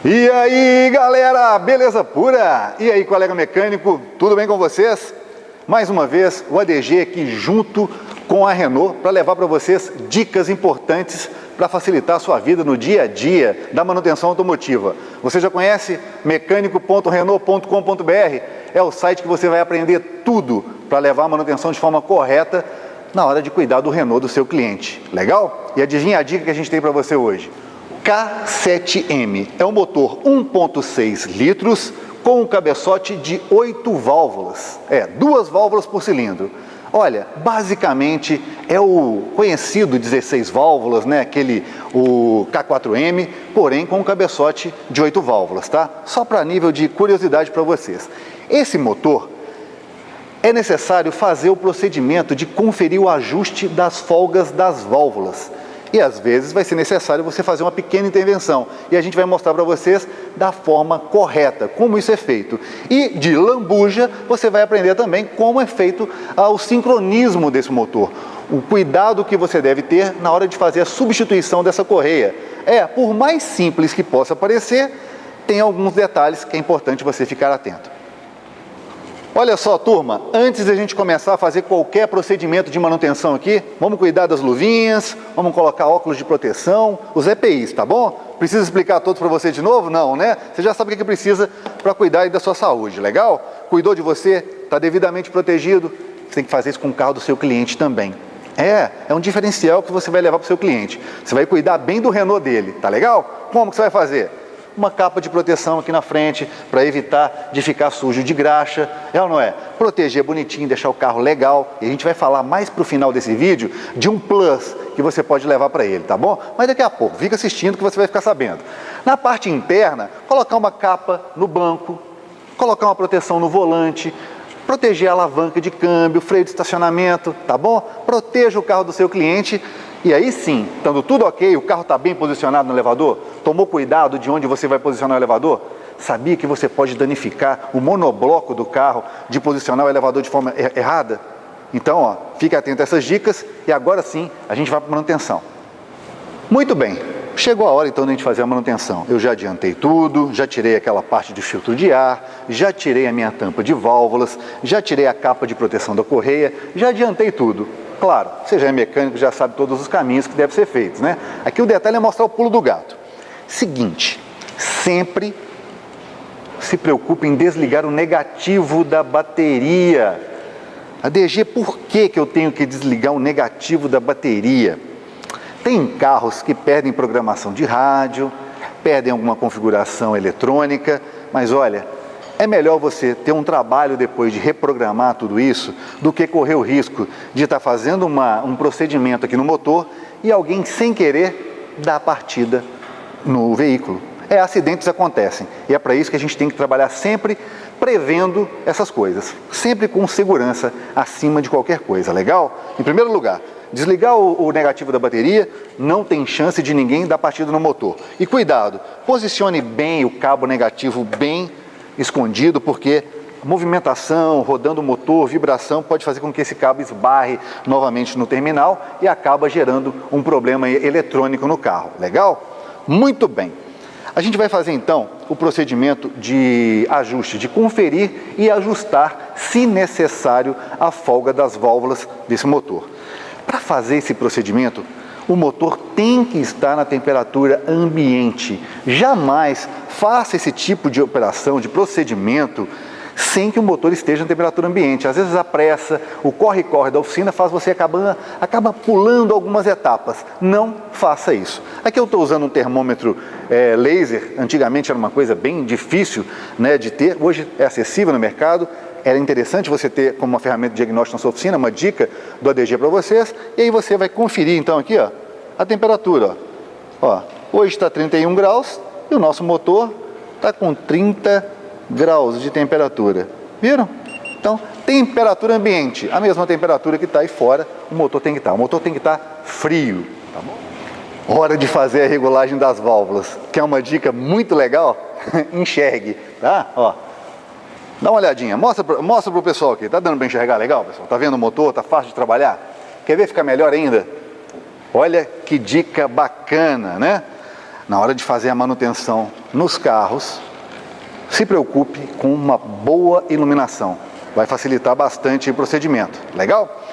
E aí, galera, beleza pura? E aí, colega mecânico, tudo bem com vocês? Mais uma vez, o ADG aqui junto com a Renault para levar para vocês dicas importantes para facilitar a sua vida no dia a dia da manutenção automotiva. Você já conhece mecânico.renault.com.br? É o site que você vai aprender tudo para levar a manutenção de forma correta na hora de cuidar do Renault do seu cliente. Legal? E adivinha a dica que a gente tem para você hoje? K7M é um motor 1.6 litros com um cabeçote de 8 válvulas. 2 válvulas por cilindro. Olha, basicamente é o conhecido 16 válvulas, né? O K4M, porém com um cabeçote de 8 válvulas, tá? Só para nível de curiosidade para vocês. Esse motor é necessário fazer o procedimento de conferir o ajuste das folgas das válvulas. E às vezes vai ser necessário você fazer uma pequena intervenção. E a gente vai mostrar para vocês da forma correta, como isso é feito. E de lambuja, você vai aprender também como é feito o sincronismo desse motor. O cuidado que você deve ter na hora de fazer a substituição dessa correia. Por mais simples que possa parecer, tem alguns detalhes que é importante você ficar atento. Olha só, turma, antes de a gente começar a fazer qualquer procedimento de manutenção aqui, vamos cuidar das luvinhas, vamos colocar óculos de proteção, os EPIs, tá bom? Precisa explicar todos para você de novo? Não, né? Você já sabe o que precisa para cuidar aí da sua saúde, legal? Cuidou de você, está devidamente protegido, você tem que fazer isso com o carro do seu cliente também. É um diferencial que você vai levar para o seu cliente. Você vai cuidar bem do Renault dele, tá legal? Como que você vai fazer? Uma capa de proteção aqui na frente, para evitar de ficar sujo de graxa, ou não é? Proteger bonitinho, deixar o carro legal, e a gente vai falar mais para o final desse vídeo de um plus que você pode levar para ele, tá bom? Mas daqui a pouco, fica assistindo que você vai ficar sabendo. Na parte interna, colocar uma capa no banco, colocar uma proteção no volante, proteger a alavanca de câmbio, freio de estacionamento, tá bom? Proteja o carro do seu cliente. E aí sim, estando tudo ok, o carro está bem posicionado no elevador, tomou cuidado de onde você vai posicionar o elevador? Sabia que você pode danificar o monobloco do carro de posicionar o elevador de forma errada? Então, fique atento a essas dicas e agora sim a gente vai para a manutenção. Muito bem, chegou a hora então de a gente fazer a manutenção. Eu já adiantei tudo, já tirei aquela parte de filtro de ar, já tirei a minha tampa de válvulas, já tirei a capa de proteção da correia, já adiantei tudo. Claro, você já é mecânico, já sabe todos os caminhos que devem ser feitos, né? Aqui o detalhe é mostrar o pulo do gato. Seguinte, sempre se preocupe em desligar o negativo da bateria. ADG, por que eu tenho que desligar o negativo da bateria? Tem carros que perdem programação de rádio, perdem alguma configuração eletrônica, mas olha, é melhor você ter um trabalho depois de reprogramar tudo isso do que correr o risco de estar fazendo um procedimento aqui no motor e alguém sem querer dar a partida no veículo. Acidentes acontecem e é para isso que a gente tem que trabalhar sempre prevendo essas coisas, sempre com segurança acima de qualquer coisa, legal? Em primeiro lugar, desligar o negativo da bateria, não tem chance de ninguém dar partida no motor. E cuidado, posicione bem o cabo negativo bem escondido, porque movimentação, rodando o motor, vibração pode fazer com que esse cabo esbarre novamente no terminal e acaba gerando um problema eletrônico no carro, legal? Muito bem. A gente vai fazer então o procedimento de ajuste, de conferir e ajustar, se necessário, a folga das válvulas desse motor. Para fazer esse procedimento, o motor tem que estar na temperatura ambiente. Jamais faça esse tipo de operação, de procedimento, sem que o motor esteja na temperatura ambiente. Às vezes a pressa, o corre-corre da oficina faz você acaba pulando algumas etapas. Não faça isso. Aqui eu estou usando um termômetro laser. Antigamente era uma coisa bem difícil, né, de ter. Hoje é acessível no mercado. Era interessante você ter como uma ferramenta de diagnóstico na sua oficina, uma dica do ADG para vocês, e aí você vai conferir então aqui, a temperatura. Hoje está 31 graus e o nosso motor está com 30 graus de temperatura. Viram? Então, temperatura ambiente, a mesma temperatura que está aí fora, o motor tem que estar. O motor tem que estar frio, tá bom? Hora de fazer a regulagem das válvulas. Quer uma dica muito legal? Enxergue, tá? Dá uma olhadinha, mostra pro pessoal aqui, tá dando para enxergar legal, pessoal? Tá vendo o motor, tá fácil de trabalhar? Quer ver ficar melhor ainda? Olha que dica bacana, né? na hora de fazer a manutenção nos carros, se preocupe com uma boa iluminação. Vai facilitar bastante o procedimento. Legal?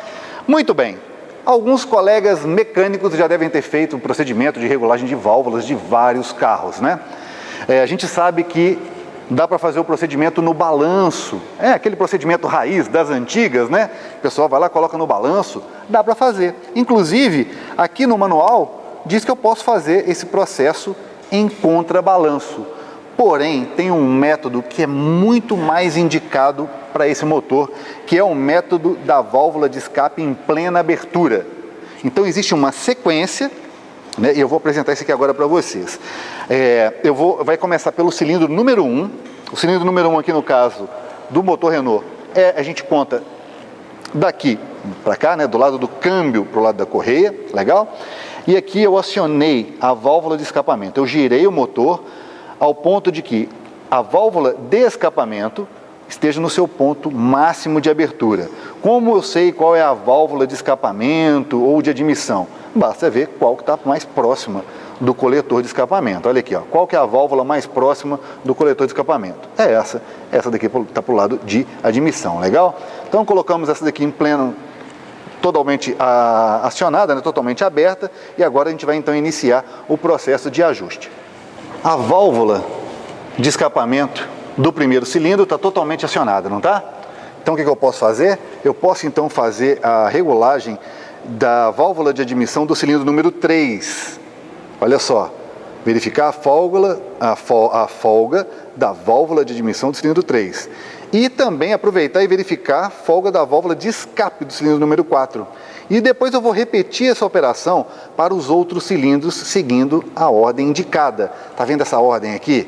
Muito bem. Alguns colegas mecânicos já devem ter feito o procedimento de regulagem de válvulas de vários carros, né? A gente sabe que dá para fazer o procedimento no balanço. É aquele procedimento raiz das antigas, né? O pessoal vai lá, coloca no balanço. Dá para fazer. Inclusive, aqui no manual, diz que eu posso fazer esse processo em contrabalanço. Porém, tem um método que é muito mais indicado para esse motor, que é o método da válvula de escape em plena abertura. Então, existe uma sequência, né, e eu vou apresentar isso aqui agora para vocês. Vai começar pelo cilindro número 1. O cilindro número 1 aqui, no caso do motor Renault, a gente conta daqui para cá, né, do lado do câmbio para o lado da correia, legal? E aqui eu acionei a válvula de escapamento. Eu girei o motor ao ponto de que a válvula de escapamento esteja no seu ponto máximo de abertura. Como eu sei qual é a válvula de escapamento ou de admissão? Basta ver qual que está mais próxima do coletor de escapamento. Olha aqui, ó, qual que é a válvula mais próxima do coletor de escapamento? É essa. Essa daqui está para o lado de admissão, legal? Então colocamos essa daqui em pleno, totalmente acionada, né, totalmente aberta, e agora a gente vai então iniciar o processo de ajuste. A válvula de escapamento do primeiro cilindro está totalmente acionada, não está? Então o que eu posso fazer? Eu posso então fazer a regulagem da válvula de admissão do cilindro número 3. Olha só, verificar a folga da válvula de admissão do cilindro 3. E também aproveitar e verificar a folga da válvula de escape do cilindro número 4. E depois eu vou repetir essa operação para os outros cilindros, seguindo a ordem indicada. Tá vendo essa ordem aqui?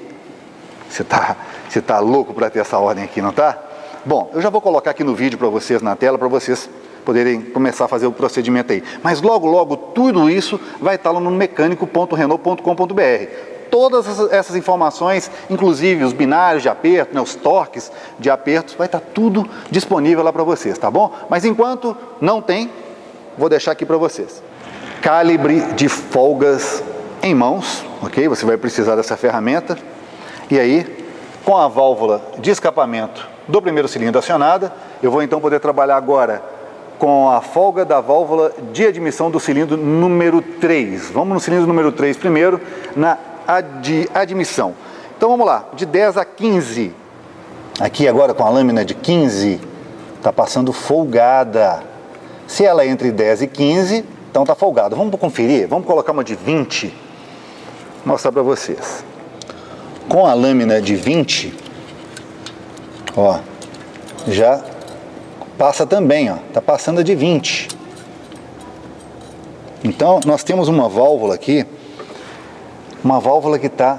Você tá louco para ter essa ordem aqui, não tá? Bom, eu já vou colocar aqui no vídeo para vocês, na tela, para vocês poderem começar a fazer o procedimento aí. Mas logo, logo, tudo isso vai estar lá no mecânico.renault.com.br. Todas essas informações, inclusive os binários de aperto, né, os torques de apertos, vai estar tudo disponível lá para vocês, tá bom? Mas enquanto não tem, vou deixar aqui para vocês. Calibre de folgas em mãos, ok? Você vai precisar dessa ferramenta. E aí, com a válvula de escapamento do primeiro cilindro acionada, eu vou então poder trabalhar agora com a folga da válvula de admissão do cilindro número 3. Vamos no cilindro número 3 primeiro, na admissão. Então vamos lá, de 10 a 15. Aqui agora com a lâmina de 15, está passando folgada. Se ela é entre 10 e 15, então está folgada. Vamos conferir? Vamos colocar uma de 20. Vou mostrar para vocês. Com a lâmina de 20, ó, já passa também, ó, tá passando a de 20. Então, nós temos uma válvula aqui, uma válvula que está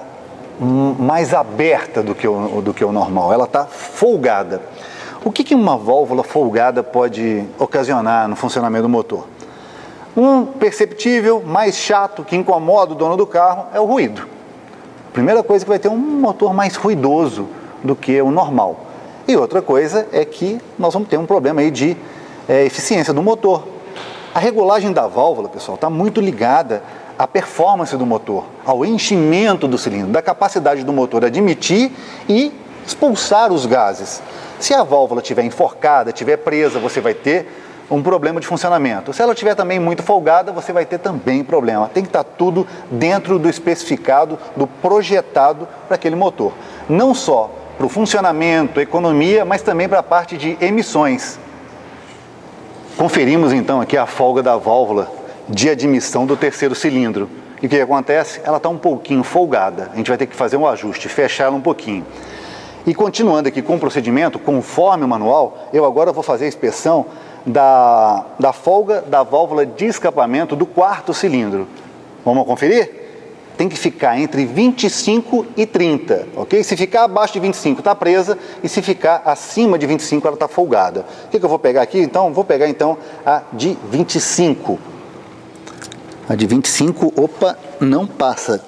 mais aberta do que o normal, ela está folgada. O que uma válvula folgada pode ocasionar no funcionamento do motor? Um perceptível mais chato que incomoda o dono do carro é o ruído. Primeira coisa que vai ter um motor mais ruidoso do que o normal. E outra coisa é que nós vamos ter um problema aí de eficiência do motor. A regulagem da válvula, pessoal, está muito ligada à performance do motor, ao enchimento do cilindro, da capacidade do motor admitir e expulsar os gases. Se a válvula estiver enforcada, estiver presa, você vai ter um problema de funcionamento. Se ela estiver também muito folgada, você vai ter também problema. Tem que estar tudo dentro do especificado, do projetado para aquele motor. Não só para o funcionamento, economia, mas também para a parte de emissões. Conferimos então aqui a folga da válvula de admissão do terceiro cilindro. E o que acontece? Ela está um pouquinho folgada. A gente vai ter que fazer um ajuste, fechar ela um pouquinho. E continuando aqui com o procedimento, conforme o manual, eu agora vou fazer a inspeção da folga da válvula de escapamento do quarto cilindro. Vamos conferir? Tem que ficar entre 25 e 30, ok? Se ficar abaixo de 25 está presa e se ficar acima de 25 ela está folgada. O que eu vou pegar aqui então? Vou pegar então a de 25. A de 25, opa, não passa.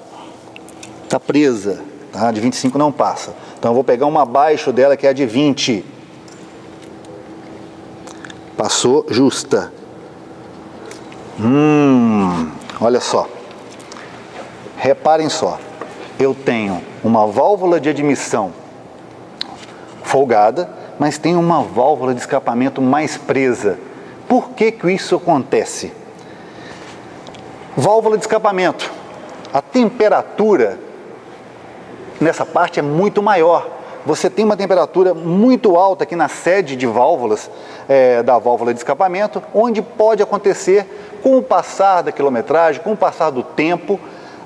Está presa, tá? A de 25 não passa. Então eu vou pegar uma abaixo dela que é a de 20. Passou justa. Olha só. Reparem só, eu tenho uma válvula de admissão folgada, mas tenho uma válvula de escapamento mais presa. Por que que isso acontece? Válvula de escapamento. A temperatura nessa parte é muito maior. Você tem uma temperatura muito alta aqui na sede de válvulas, da válvula de escapamento, onde pode acontecer, com o passar da quilometragem, com o passar do tempo,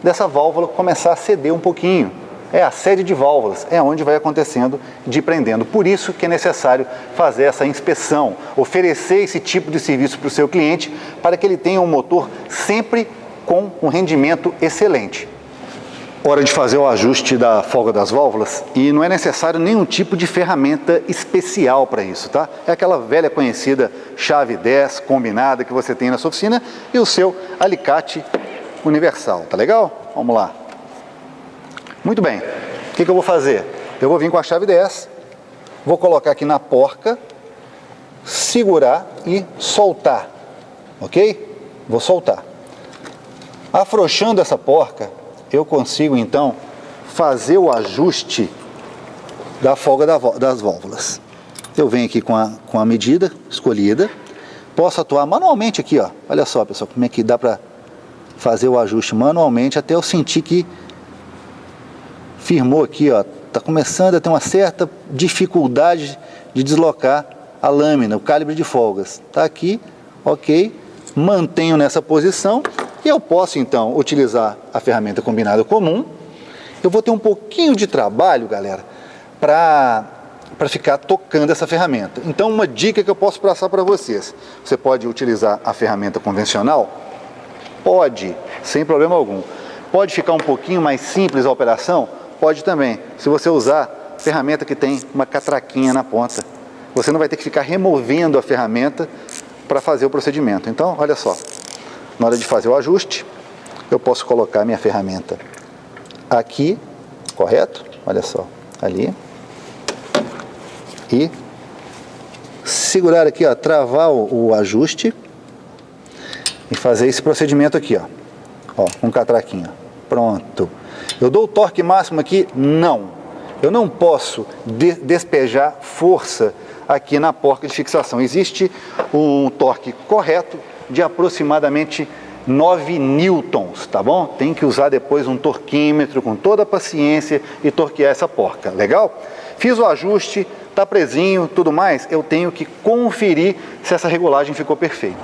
dessa válvula começar a ceder um pouquinho. É a sede de válvulas, é onde vai acontecendo de prendendo. Por isso que é necessário fazer essa inspeção, oferecer esse tipo de serviço para o seu cliente, para que ele tenha um motor sempre com um rendimento excelente. Hora de fazer o ajuste da folga das válvulas e não é necessário nenhum tipo de ferramenta especial para isso, tá? É aquela velha conhecida chave 10 combinada que você tem na sua oficina e o seu alicate universal, tá legal? Vamos lá. Muito bem, o que eu vou fazer? Eu vou vir com a chave 10, vou colocar aqui na porca, segurar e soltar, ok? Vou soltar. Afrouxando essa porca, eu consigo então fazer o ajuste da folga das válvulas. Eu venho aqui com a medida escolhida, posso atuar manualmente aqui, ó. Olha só, pessoal, como é que dá para fazer o ajuste manualmente até eu sentir que firmou aqui, ó. Tá começando a ter uma certa dificuldade de deslocar a lâmina, o calibre de folgas. Tá aqui, ok, mantenho nessa posição. E eu posso, então, utilizar a ferramenta combinada comum. Eu vou ter um pouquinho de trabalho, galera, para ficar tocando essa ferramenta. Então, uma dica que eu posso passar para vocês. Você pode utilizar a ferramenta convencional? Pode, sem problema algum. Pode ficar um pouquinho mais simples a operação? Pode também. Se você usar ferramenta que tem uma catraquinha na ponta. Você não vai ter que ficar removendo a ferramenta para fazer o procedimento. Então, olha só. Na hora de fazer o ajuste, eu posso colocar minha ferramenta aqui, correto? Olha só, ali. E segurar aqui, ó, travar o ajuste e fazer esse procedimento aqui, ó, com um catraquinho. Pronto. Eu dou o torque máximo aqui? Não. Eu não posso despejar força aqui na porca de fixação. Existe um torque correto de aproximadamente 9 newtons, tá bom? Tem que usar depois um torquímetro com toda a paciência e torquear essa porca, legal? Fiz o ajuste, tá presinho, tudo mais, eu tenho que conferir se essa regulagem ficou perfeita.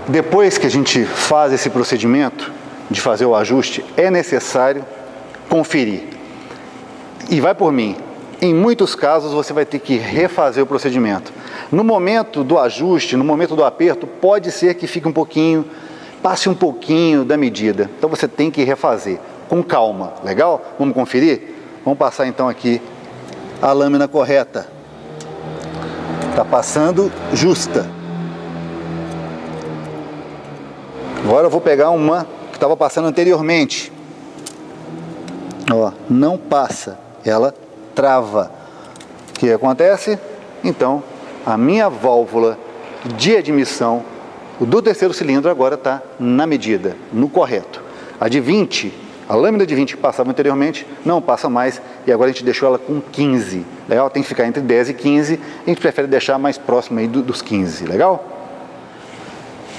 Depois que a gente faz esse procedimento de fazer o ajuste, é necessário conferir. E vai por mim, em muitos casos você vai ter que refazer o procedimento. No momento do ajuste, no momento do aperto, pode ser que fique passe um pouquinho da medida. Então você tem que refazer com calma, legal? Vamos conferir? Vamos passar então aqui a lâmina correta. Está passando justa. Agora eu vou pegar uma que estava passando anteriormente. Ó, não passa, ela trava. O que acontece? Então, a minha válvula de admissão do terceiro cilindro agora está na medida, no correto. A de 20, a lâmina de 20 que passava anteriormente, não passa mais e agora a gente deixou ela com 15. Legal? Tem que ficar entre 10 e 15, a gente prefere deixar mais próximo aí dos 15, legal?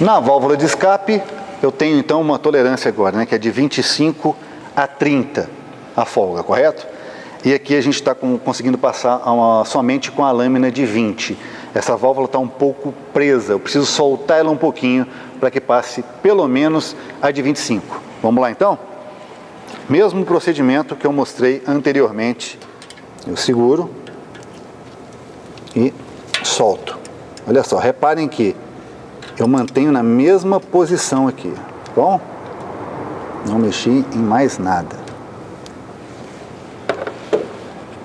Na válvula de escape, eu tenho então uma tolerância agora, né, que é de 25 a 30 a folga, correto? E aqui a gente está conseguindo passar somente com a lâmina de 20. Essa válvula está um pouco presa, eu preciso soltar ela um pouquinho para que passe pelo menos a de 25. Vamos lá então? Mesmo procedimento que eu mostrei anteriormente, eu seguro e solto. Olha só, reparem que eu mantenho na mesma posição aqui, tá bom? Não mexi em mais nada.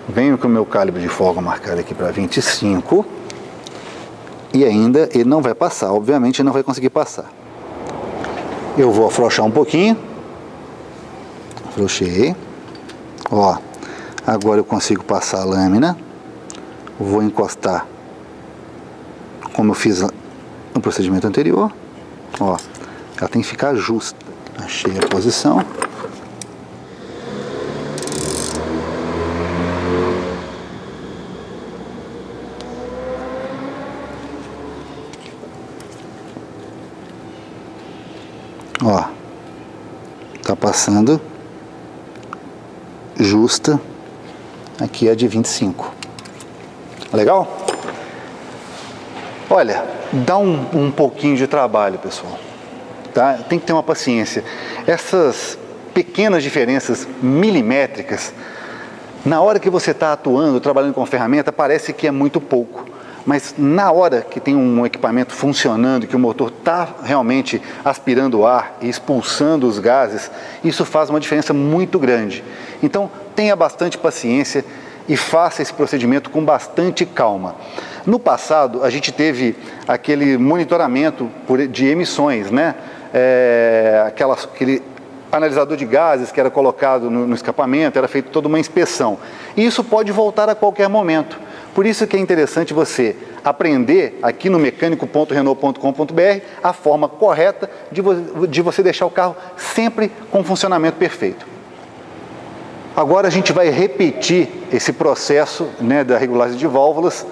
Venho com o meu calibre de folga marcado aqui para 25 e ainda ele não vai passar, obviamente ele não vai conseguir passar. Eu vou afrouxar um pouquinho, afrouxei, ó, agora eu consigo passar a lâmina, vou encostar como eu fiz no procedimento anterior, ó, ela tem que ficar justa, achei a posição, Ó, tá passando justa, aqui é de 25. Legal? Olha, dá um pouquinho de trabalho, pessoal, tá? Tem que ter uma paciência. Essas pequenas diferenças milimétricas, na hora que você está atuando, trabalhando com a ferramenta, parece que é muito pouco. Mas na hora que tem um equipamento funcionando, que o motor está realmente aspirando o ar e expulsando os gases, isso faz uma diferença muito grande. Então, tenha bastante paciência e faça esse procedimento com bastante calma. No passado, a gente teve aquele monitoramento de emissões, né? Aquele analisador de gases que era colocado no escapamento, era feita toda uma inspeção. E isso pode voltar a qualquer momento. Por isso que é interessante você aprender aqui no mecânico.renault.com.br a forma correta de você deixar o carro sempre com funcionamento perfeito. Agora a gente vai repetir esse processo, né, da regulagem de válvulas,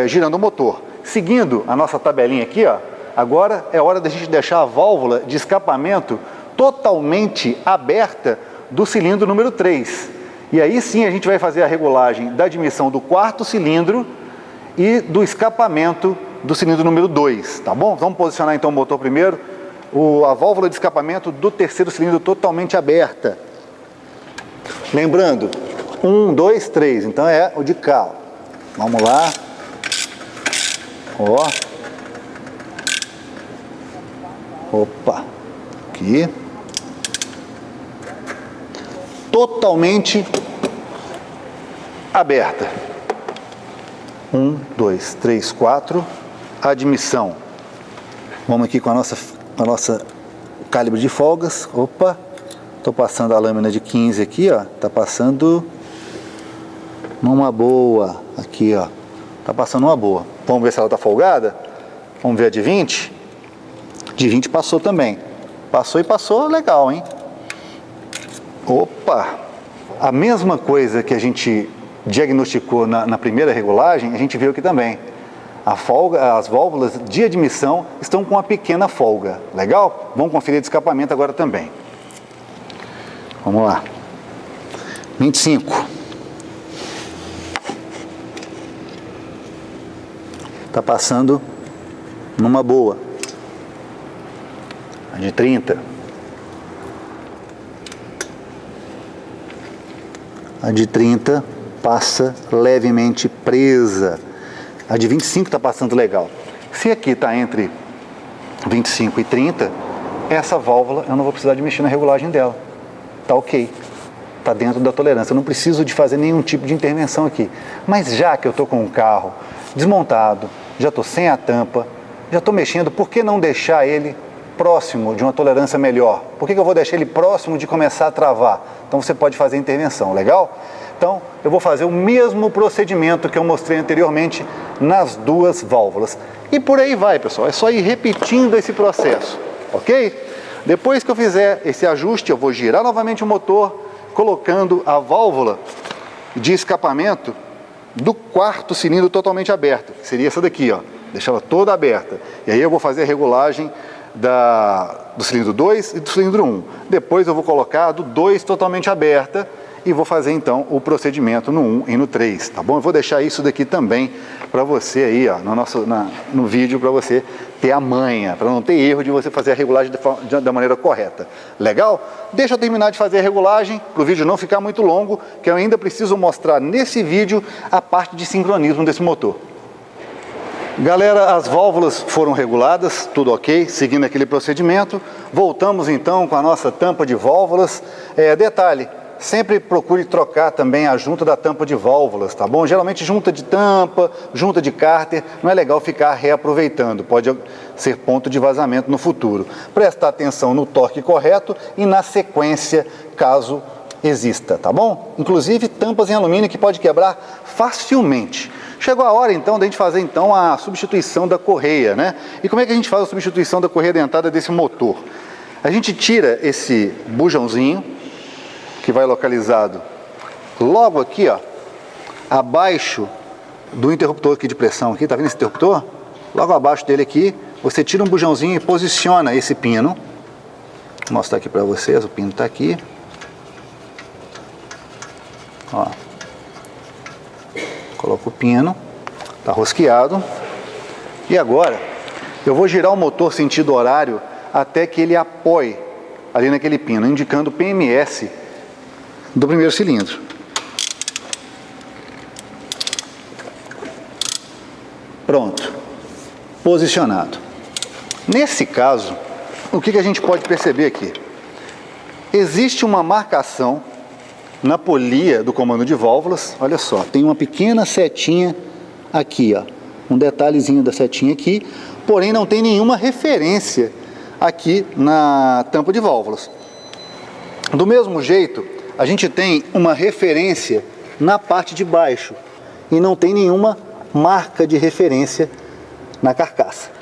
girando o motor. Seguindo a nossa tabelinha aqui, ó, agora é hora da gente deixar a válvula de escapamento totalmente aberta do cilindro número 3. E aí sim a gente vai fazer a regulagem da admissão do quarto cilindro e do escapamento do cilindro número 2, tá bom? Vamos posicionar então o motor primeiro, a válvula de escapamento do terceiro cilindro totalmente aberta. Lembrando, 1, 2, 3, então é o de cá. Vamos lá. Ó. Opa. Aqui. Totalmente aberta. 1, 2, 3, 4. Admissão. Vamos aqui com a nossa calibre de folgas. Opa. Estou passando a lâmina de 15 aqui, ó. Tá passando numa boa. Aqui, ó. Tá passando uma boa. Vamos ver se ela tá folgada? Vamos ver a de 20? De 20 passou também. Passou e passou legal, hein? Opa! A mesma coisa que a gente diagnosticou na primeira regulagem, a gente viu aqui também. As válvulas de admissão estão com uma pequena folga. Legal? Vamos conferir de escapamento agora também. Vamos lá. 25. Tá passando numa boa. A de 30. A de 30 passa levemente presa. A de 25 está passando legal. Se aqui está entre 25 e 30, essa válvula eu não vou precisar de mexer na regulagem dela. Tá ok. Tá dentro da tolerância. Eu não preciso de fazer nenhum tipo de intervenção aqui. Mas já que eu estou com o carro desmontado, já estou sem a tampa, já estou mexendo, por que não deixar ele próximo de uma tolerância melhor? Por que eu vou deixar ele próximo de começar a travar? Então você pode fazer a intervenção, legal? Então eu vou fazer o mesmo procedimento que eu mostrei anteriormente nas duas válvulas. E por aí vai, pessoal, é só ir repetindo esse processo, ok? Depois que eu fizer esse ajuste, eu vou girar novamente o motor, colocando a válvula de escapamento do quarto cilindro totalmente aberta, que seria essa daqui, ó, deixá-la toda aberta. E aí eu vou fazer a regulagem do cilindro 2 e do cilindro 1. Depois eu vou colocar a do 2 totalmente aberta e vou fazer então o procedimento no 1 e no 3, tá bom? Eu vou deixar isso daqui também para você aí, ó, no vídeo, para você ter a manha, para não ter erro de você fazer a regulagem da maneira correta. Legal? Deixa eu terminar de fazer a regulagem, para o vídeo não ficar muito longo, que eu ainda preciso mostrar nesse vídeo a parte de sincronismo desse motor. Galera, as válvulas foram reguladas, tudo ok, seguindo aquele procedimento. Voltamos então com a nossa tampa de válvulas. Detalhe, sempre procure trocar também a junta da tampa de válvulas, tá bom? Geralmente junta de tampa, junta de cárter, não é legal ficar reaproveitando, pode ser ponto de vazamento no futuro. Prestar atenção no torque correto e na sequência, caso exista, tá bom? Inclusive tampas em alumínio que pode quebrar facilmente. Chegou a hora então da gente fazer então a substituição da correia, né? E como é que a gente faz a substituição da correia dentada desse motor? A gente tira esse bujãozinho, que vai localizado logo aqui, ó, abaixo do interruptor aqui de pressão aqui, tá vendo esse interruptor? Logo abaixo dele aqui, você tira um bujãozinho e posiciona esse pino, Vou mostrar aqui para vocês, o pino está aqui. Ó. Coloco o pino, está rosqueado. E agora eu vou girar o motor sentido horário até que ele apoie ali naquele pino, indicando o PMS do primeiro cilindro. Pronto, posicionado. Nesse caso, o que a gente pode perceber aqui? Existe uma marcação na polia do comando de válvulas. Olha só, tem uma pequena setinha aqui, ó, um detalhezinho da setinha aqui, porém não tem nenhuma referência aqui na tampa de válvulas. Do mesmo jeito, a gente tem uma referência na parte de baixo e não tem nenhuma marca de referência na carcaça.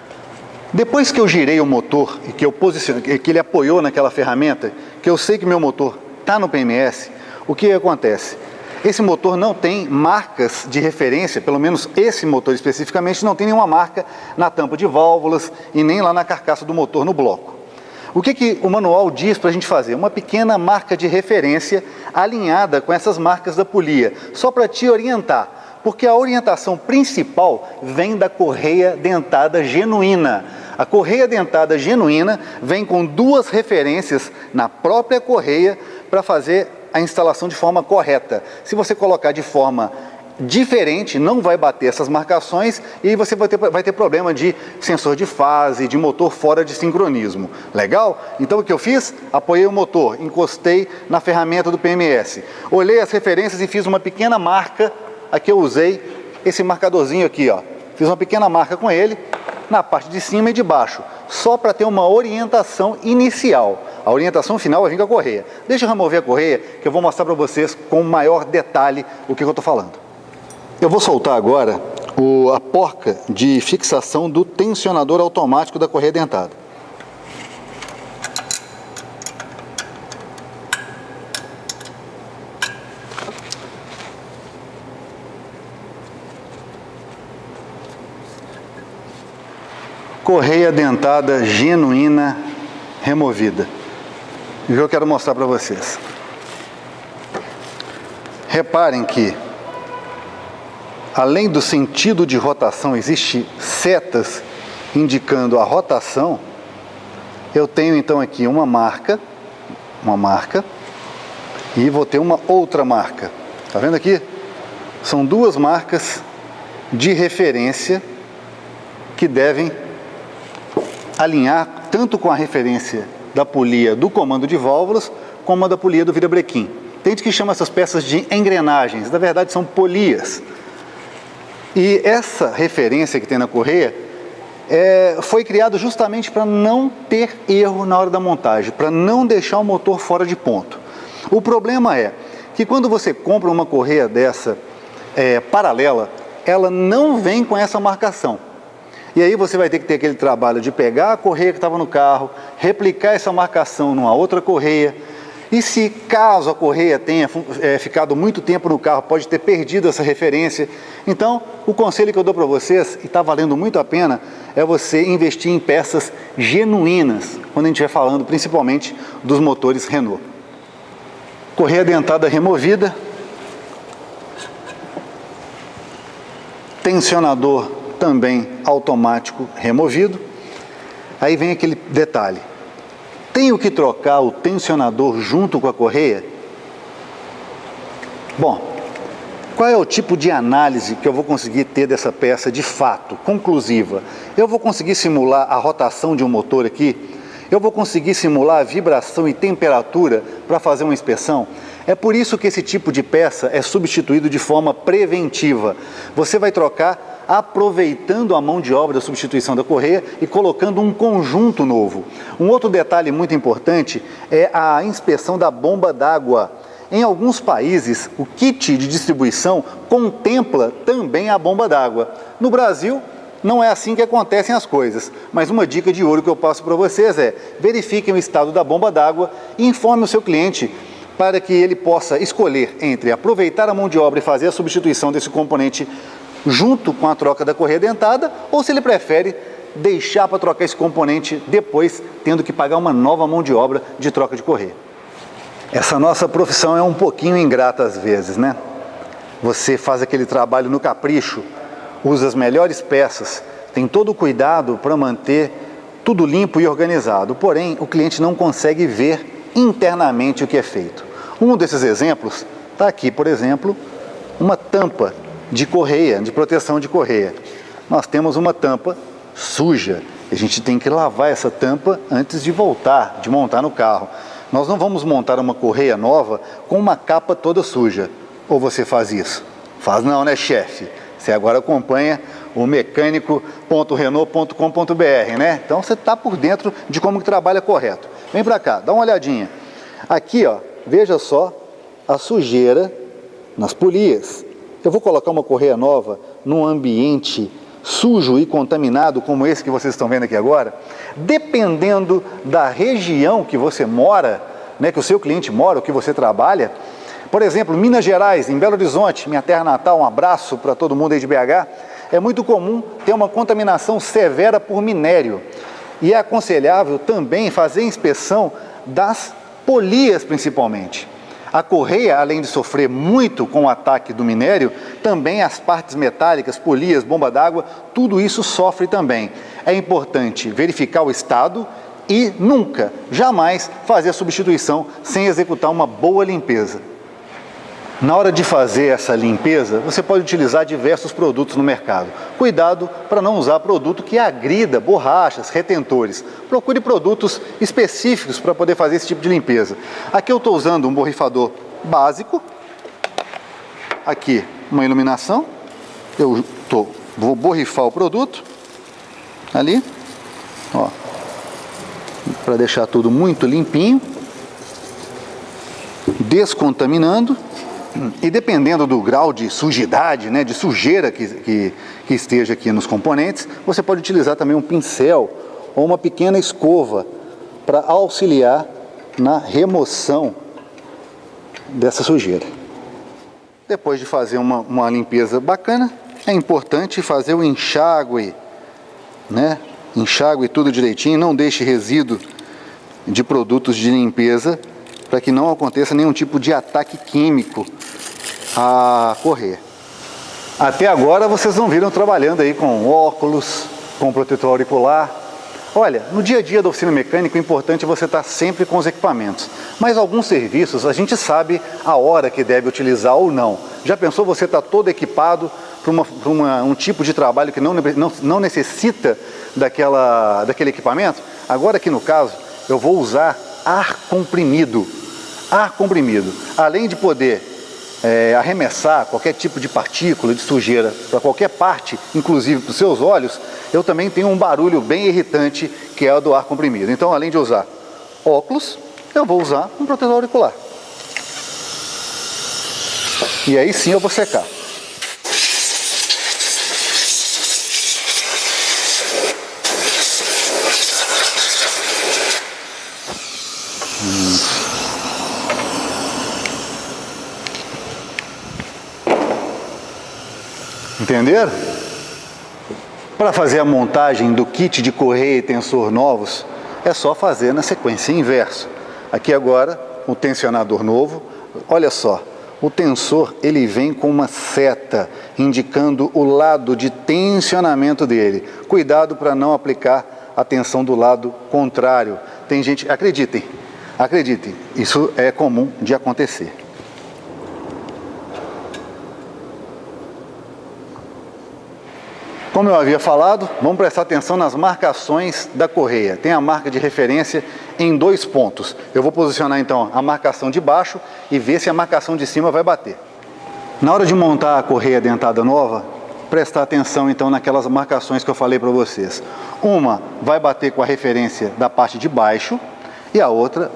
Depois que eu girei o motor e que eu posicionei, que ele apoiou naquela ferramenta, que eu sei que meu motor está no PMS, o que acontece? Esse motor não tem marcas de referência, pelo menos esse motor especificamente não tem nenhuma marca na tampa de válvulas e nem lá na carcaça do motor no bloco. O que o manual diz para a gente fazer? Uma pequena marca de referência alinhada com essas marcas da polia, só para te orientar. Porque a orientação principal vem da correia dentada genuína. A correia dentada genuína vem com duas referências na própria correia para fazer a instalação de forma correta. Se você colocar de forma diferente, não vai bater essas marcações e aí você vai ter problema de sensor de fase, de motor fora de sincronismo. Legal? Então o que eu fiz? Apoiei o motor, encostei na ferramenta do PMS. Olhei as referências e fiz uma pequena marca. Aqui eu usei esse marcadorzinho aqui, ó. Fiz uma pequena marca com ele na parte de cima e de baixo, só para ter uma orientação inicial. A orientação final vai vir com a correia. Deixa eu remover a correia, que eu vou mostrar para vocês com maior detalhe o que eu estou falando. Eu vou soltar agora a porca de fixação do tensionador automático da correia dentada. Correia dentada genuína removida. E eu quero mostrar para vocês. Reparem que, além do sentido de rotação, existe setas indicando a rotação. Eu tenho então aqui uma marca, e vou ter uma outra marca. Tá vendo aqui? São duas marcas de referência que devem alinhar tanto com a referência da polia do comando de válvulas como a da polia do virabrequim. Tem gente que chama essas peças de engrenagens, na verdade são polias. E essa referência que tem na correia foi criada justamente para não ter erro na hora da montagem, para não deixar o motor fora de ponto. O problema é que quando você compra uma correia dessa paralela, ela não vem com essa marcação. E aí você vai ter que ter aquele trabalho de pegar a correia que estava no carro, replicar essa marcação numa outra correia. E se caso a correia tenha ficado muito tempo no carro, pode ter perdido essa referência. Então, o conselho que eu dou para vocês, e está valendo muito a pena, é você investir em peças genuínas, quando a gente estiver falando principalmente dos motores Renault. Correia dentada removida. Tensionador também automático removido. Aí vem aquele detalhe. Tenho que trocar o tensionador junto com a correia? Bom, qual é o tipo de análise que eu vou conseguir ter dessa peça de fato, conclusiva? Eu vou conseguir simular a rotação de um motor aqui? Eu vou conseguir simular a vibração e temperatura para fazer uma inspeção? É por isso que esse tipo de peça é substituído de forma preventiva. Você vai trocar aproveitando a mão de obra da substituição da correia e colocando um conjunto novo. Um outro detalhe muito importante é a inspeção da bomba d'água. Em alguns países, o kit de distribuição contempla também a bomba d'água. No Brasil, não é assim que acontecem as coisas, mas uma dica de ouro que eu passo para vocês é: verifiquem o estado da bomba d'água e informe o seu cliente para que ele possa escolher entre aproveitar a mão de obra e fazer a substituição desse componente junto com a troca da correia dentada, ou se ele prefere deixar para trocar esse componente depois, tendo que pagar uma nova mão de obra de troca de correia. Essa nossa profissão é um pouquinho ingrata às vezes, né? Você faz aquele trabalho no capricho, usa as melhores peças, tem todo o cuidado para manter tudo limpo e organizado, porém o cliente não consegue ver internamente o que é feito. Um desses exemplos está aqui, por exemplo, uma tampa de correia, de proteção de correia. Nós temos uma tampa suja, a gente tem que lavar essa tampa antes de voltar, de montar no carro. Nós não vamos montar uma correia nova com uma capa toda suja. Ou você faz isso? Faz não, né, chefe? Você agora acompanha o mecânico.renault.com.br, né? Então você está por dentro de como que trabalha correto. Vem para cá, dá uma olhadinha. Aqui, ó, veja só a sujeira nas polias. Eu vou colocar uma correia nova num ambiente sujo e contaminado como esse que vocês estão vendo aqui agora. Dependendo da região que você mora, né, que o seu cliente mora, ou que você trabalha, por exemplo, Minas Gerais, em Belo Horizonte, minha terra natal, um abraço para todo mundo aí de BH, é muito comum ter uma contaminação severa por minério. E é aconselhável também fazer inspeção das polias principalmente. A correia, além de sofrer muito com o ataque do minério, também as partes metálicas, polias, bomba d'água, tudo isso sofre também. É importante verificar o estado e nunca, jamais fazer a substituição sem executar uma boa limpeza. Na hora de fazer essa limpeza, você pode utilizar diversos produtos no mercado. Cuidado para não usar produto que agrida borrachas, retentores. Procure produtos específicos para poder fazer esse tipo de limpeza. Aqui eu estou usando um borrifador básico. Aqui uma iluminação. Vou borrifar o produto. Ali. Ó. Para deixar tudo muito limpinho. Descontaminando. E dependendo do grau de sujidade, né, de sujeira que esteja aqui nos componentes, você pode utilizar também um pincel ou uma pequena escova para auxiliar na remoção dessa sujeira. Depois de fazer uma limpeza bacana, é importante fazer o enxágue, né? Enxágue tudo direitinho, não deixe resíduo de produtos de limpeza para que não aconteça nenhum tipo de ataque químico à correia. Até agora vocês não viram trabalhando aí com óculos, com protetor auricular. Olha, no dia a dia da oficina mecânica o importante é você estar sempre com os equipamentos. Mas alguns serviços a gente sabe a hora que deve utilizar ou não. Já pensou você estar todo equipado para um tipo de trabalho que não necessita daquele equipamento? Agora aqui no caso eu vou usar ar comprimido. Ar comprimido, além de poder arremessar qualquer tipo de partícula, de sujeira para qualquer parte, inclusive para os seus olhos, eu também tenho um barulho bem irritante que é o do ar comprimido. Então, além de usar óculos, eu vou usar um protetor auricular. E aí sim eu vou secar. Entenderam? Para fazer a montagem do kit de correia e tensor novos, é só fazer na sequência inversa. Aqui agora, o tensionador novo, olha só, o tensor ele vem com uma seta indicando o lado de tensionamento dele. Cuidado para não aplicar a tensão do lado contrário. Tem gente, acreditem, isso é comum de acontecer. Como eu havia falado, vamos prestar atenção nas marcações da correia. Tem a marca de referência em 2 pontos. Eu vou posicionar então a marcação de baixo e ver se a marcação de cima vai bater. Na hora de montar a correia dentada nova, prestar atenção então naquelas marcações que eu falei para vocês. Uma vai bater com a referência da parte de baixo e a outra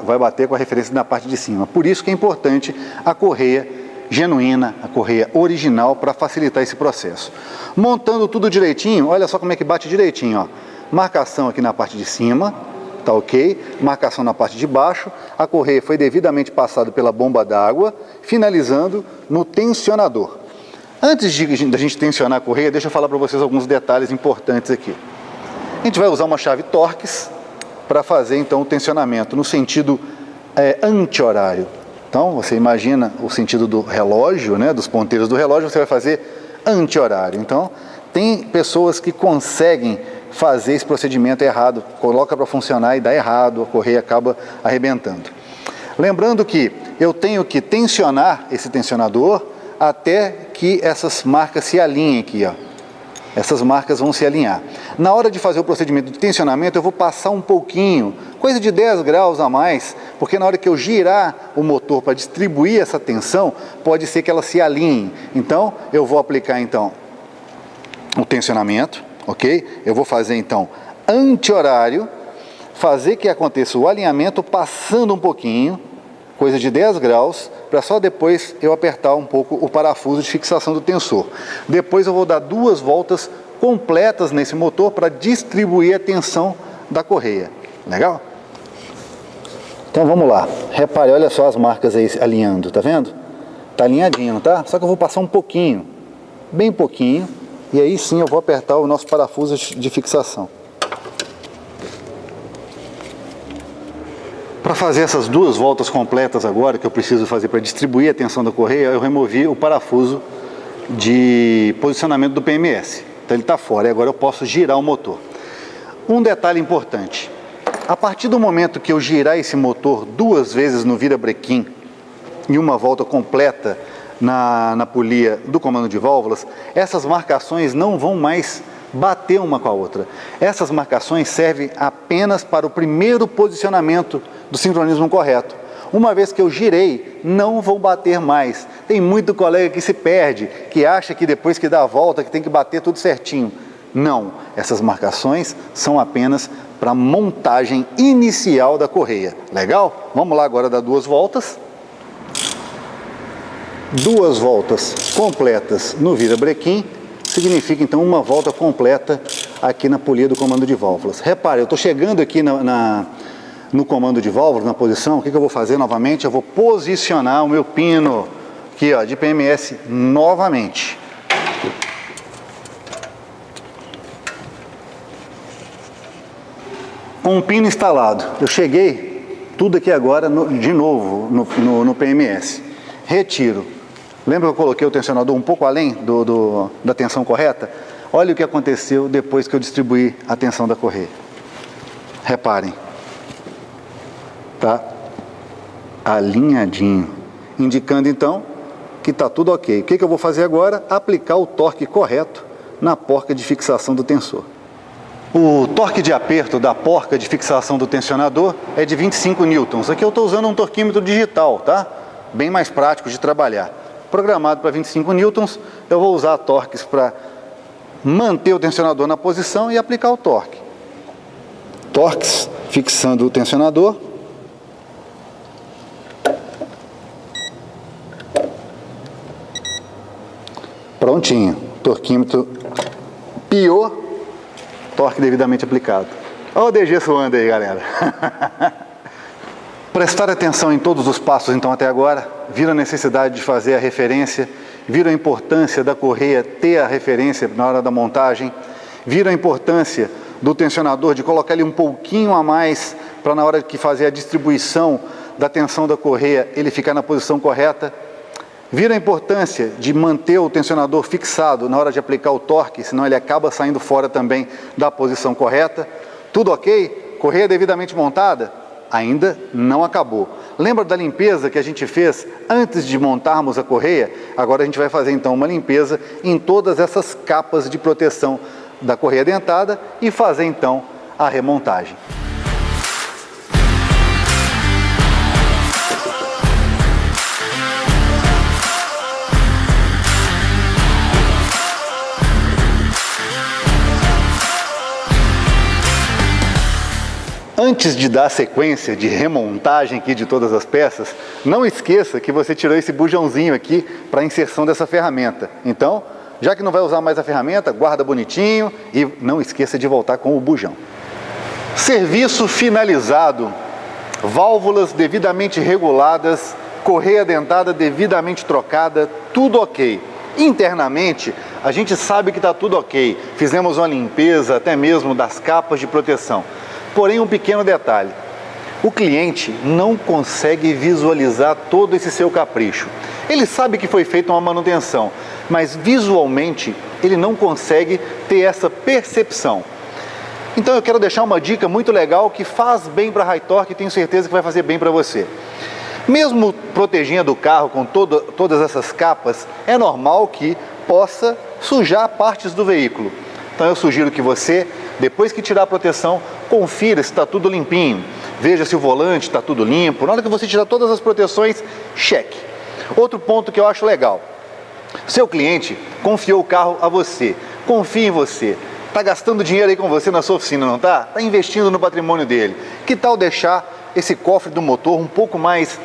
vai bater com a referência da parte de cima. Por isso que é importante a correia genuína, a correia original, para facilitar esse processo. Montando tudo direitinho, olha só como é que bate direitinho, ó. Marcação aqui na parte de cima, tá ok? Marcação na parte de baixo, a correia foi devidamente passada pela bomba d'água, finalizando no tensionador. Antes da gente tensionar a correia, deixa eu falar para vocês alguns detalhes importantes aqui. gente vai usar uma chave Torx para fazer então o tensionamento no sentido anti-horário. Então você imagina o sentido do relógio, né, dos ponteiros do relógio, você vai fazer anti-horário. Então tem pessoas que conseguem fazer esse procedimento errado, coloca para funcionar e dá errado, a correia acaba arrebentando. Lembrando que eu tenho que tensionar esse tensionador até que essas marcas se alinhem aqui, ó. Essas marcas vão se alinhar. Na hora de fazer o procedimento de tensionamento, eu vou passar um pouquinho, coisa de 10 graus a mais, porque na hora que eu girar o motor para distribuir essa tensão, pode ser que ela se alinhe. Então, eu vou aplicar então o tensionamento, ok? Eu vou fazer então anti-horário, fazer que aconteça o alinhamento passando um pouquinho, coisa de 10 graus, para só depois eu apertar um pouco o parafuso de fixação do tensor. Depois eu vou dar 2 voltas completas nesse motor para distribuir a tensão da correia. Legal? Então vamos lá. Repare, olha só as marcas aí alinhando, tá vendo? Tá alinhadinho, não tá? Só que eu vou passar um pouquinho, bem pouquinho, e aí sim eu vou apertar o nosso parafuso de fixação. Para fazer essas 2 voltas completas agora, que eu preciso fazer para distribuir a tensão da correia, eu removi o parafuso de posicionamento do PMS. Então ele está fora e agora eu posso girar o motor. Um detalhe importante, a partir do momento que eu girar esse motor 2 vezes no virabrequim e uma volta completa na polia do comando de válvulas, essas marcações não vão mais bater uma com a outra. Essas marcações servem apenas para o primeiro posicionamento do sincronismo correto. Uma vez que eu girei, não vão bater mais. Tem muito colega que se perde, que acha que depois que dá a volta que tem que bater tudo certinho. Não, essas marcações são apenas para a montagem inicial da correia. Legal? Vamos lá agora dar 2 voltas. 2 voltas completas no virabrequim significa então uma volta completa aqui na polia do comando de válvulas. Repare, eu estou chegando aqui no comando de válvulas, na posição. O que eu vou fazer novamente? Eu vou posicionar o meu pino aqui, ó, de PMS novamente. Com o pino instalado, eu cheguei tudo aqui agora de novo no PMS. Retiro. Lembra que eu coloquei o tensionador um pouco além da tensão correta? Olha o que aconteceu depois que eu distribuí a tensão da correia. Reparem. Tá alinhadinho, indicando então que está tudo ok. O que eu vou fazer agora? Aplicar o torque correto na porca de fixação do tensor. O torque de aperto da porca de fixação do tensionador é de 25 newtons. Aqui eu estou usando um torquímetro digital, tá? Bem mais prático de trabalhar. Programado para 25 newtons, eu vou usar torques para manter o tensionador na posição e aplicar o torque. Torques fixando o tensionador. Prontinho, torquímetro pior, torque devidamente aplicado. Olha o DG suando aí, galera. Prestar atenção em todos os passos então até agora, viram a necessidade de fazer a referência, viram a importância da correia ter a referência na hora da montagem, viram a importância do tensionador de colocar ele um pouquinho a mais para na hora que fazer a distribuição da tensão da correia ele ficar na posição correta. Viram a importância de manter o tensionador fixado na hora de aplicar o torque, senão ele acaba saindo fora também da posição correta. Tudo ok? Correia devidamente montada? Ainda não acabou. Lembra da limpeza que a gente fez antes de montarmos a correia? Agora a gente vai fazer então uma limpeza em todas essas capas de proteção da correia dentada e fazer então a remontagem. Antes de dar a sequência de remontagem aqui de todas as peças, não esqueça que você tirou esse bujãozinho aqui para a inserção dessa ferramenta. Então, já que não vai usar mais a ferramenta, guarda bonitinho e não esqueça de voltar com o bujão. Serviço finalizado, válvulas devidamente reguladas, correia dentada devidamente trocada, tudo ok. Internamente, a gente sabe que está tudo ok. Fizemos uma limpeza até mesmo das capas de proteção. Porém, um pequeno detalhe. O cliente não consegue visualizar todo esse seu capricho. Ele sabe que foi feita uma manutenção, mas visualmente ele não consegue ter essa percepção. Então eu quero deixar uma dica muito legal que faz bem para a High Torque e tenho certeza que vai fazer bem para você. Mesmo protegendo o carro com todas essas capas, é normal que possa sujar partes do veículo. Então eu sugiro que você, depois que tirar a proteção, confira se está tudo limpinho. Veja se o volante está tudo limpo. Na hora que você tirar todas as proteções, cheque. Outro ponto que eu acho legal. Seu cliente confiou o carro a você. Confie em você. Está gastando dinheiro aí com você na sua oficina, não está? Está investindo no patrimônio dele. Que tal deixar esse cofre do motor um pouco mais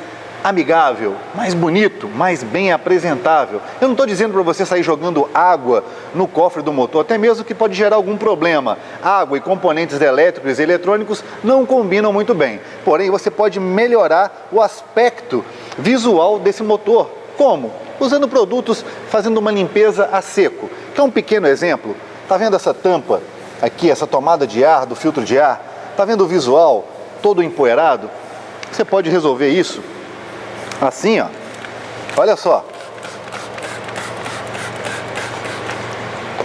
amigável, mais bonito, mais bem apresentável? Eu não estou dizendo para você sair jogando água no cofre do motor, até mesmo que pode gerar algum problema. Água e componentes elétricos e eletrônicos não combinam muito bem. Porém, você pode melhorar o aspecto visual desse motor. Como? Usando produtos, fazendo uma limpeza a seco. Quer um pequeno exemplo? Está vendo essa tampa aqui, essa tomada de ar, do filtro de ar? Está vendo o visual todo empoeirado? Você pode resolver isso assim, ó. Olha só.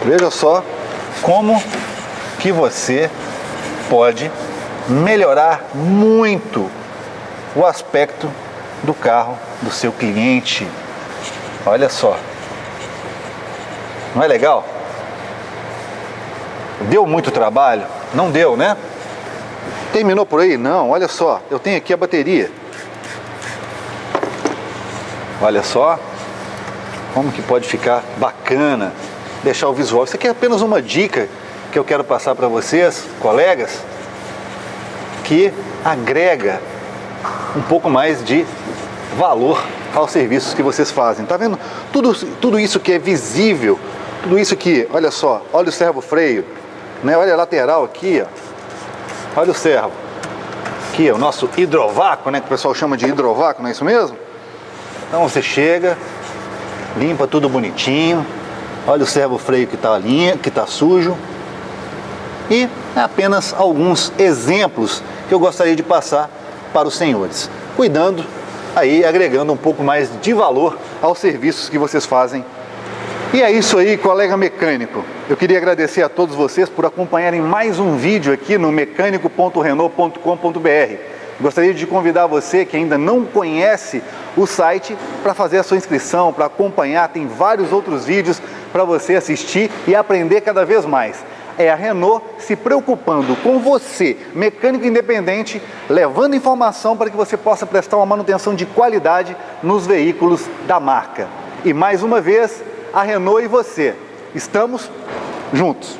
Veja só como que você pode melhorar muito o aspecto do carro do seu cliente. Olha só. Não é legal? Deu muito trabalho? Não deu, né? Terminou por aí? Não, olha só. Eu tenho aqui a bateria. Olha só como que pode ficar bacana, deixar o visual. Isso aqui é apenas uma dica que eu quero passar para vocês, colegas, que agrega um pouco mais de valor aos serviços que vocês fazem. Tá vendo? Tudo isso que é visível, tudo isso que, olha só, olha o servo-freio, né? Olha a lateral aqui, ó. Olha o servo. Aqui, o nosso hidrovácuo, né? Que o pessoal chama de hidrovácuo, não é isso mesmo? Então você chega, limpa tudo bonitinho, olha o servo-freio que está sujo. E é apenas alguns exemplos que eu gostaria de passar para os senhores, cuidando aí, agregando um pouco mais de valor aos serviços que vocês fazem. E é isso aí, colega mecânico. Eu queria agradecer a todos vocês por acompanharem mais um vídeo aqui no mecanico.renault.com.br. Gostaria de convidar você que ainda não conhece o site para fazer a sua inscrição, para acompanhar. Tem vários outros vídeos para você assistir e aprender cada vez mais. É a Renault se preocupando com você, mecânico independente, levando informação para que você possa prestar uma manutenção de qualidade nos veículos da marca. E mais uma vez, a Renault e você. Estamos juntos.